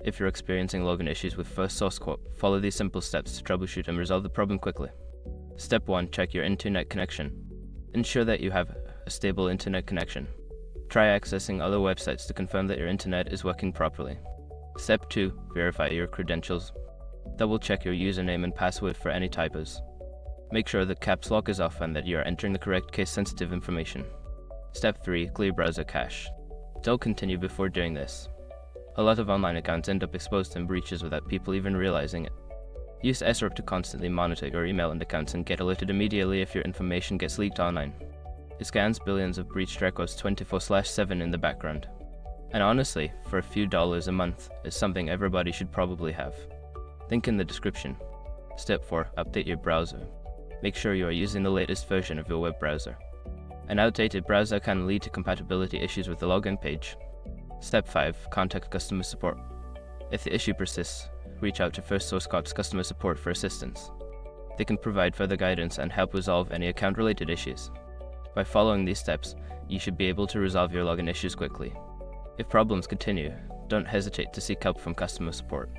If you're experiencing login issues with First Source Corp, follow these simple steps to troubleshoot and resolve the problem quickly. Step 1. Check your internet connection. Ensure that you have a stable internet connection. Try accessing other websites to confirm that your internet is working properly. Step 2. Verify your credentials. Double check your username and password for any typos. Make sure that caps lock is off and that you are entering the correct case-sensitive information. Step 3. Clear browser cache. Don't continue before doing this. A lot of online accounts end up exposed to breaches without people even realizing it. Use SROP to constantly monitor your email and accounts and get alerted immediately if your information gets leaked online. It scans billions of breached records 24/7 in the background. And honestly, for a few dollars a month, it's something everybody should probably have. Link in the description. Step 4. Update your browser. Make sure you are using the latest version of your web browser. An outdated browser can lead to compatibility issues with the login page. Step 5. Contact customer support. If the issue persists, reach out to First Source Corp's customer support for assistance. They can provide further guidance and help resolve any account-related issues. By following these steps, you should be able to resolve your login issues quickly. If problems continue, don't hesitate to seek help from customer support.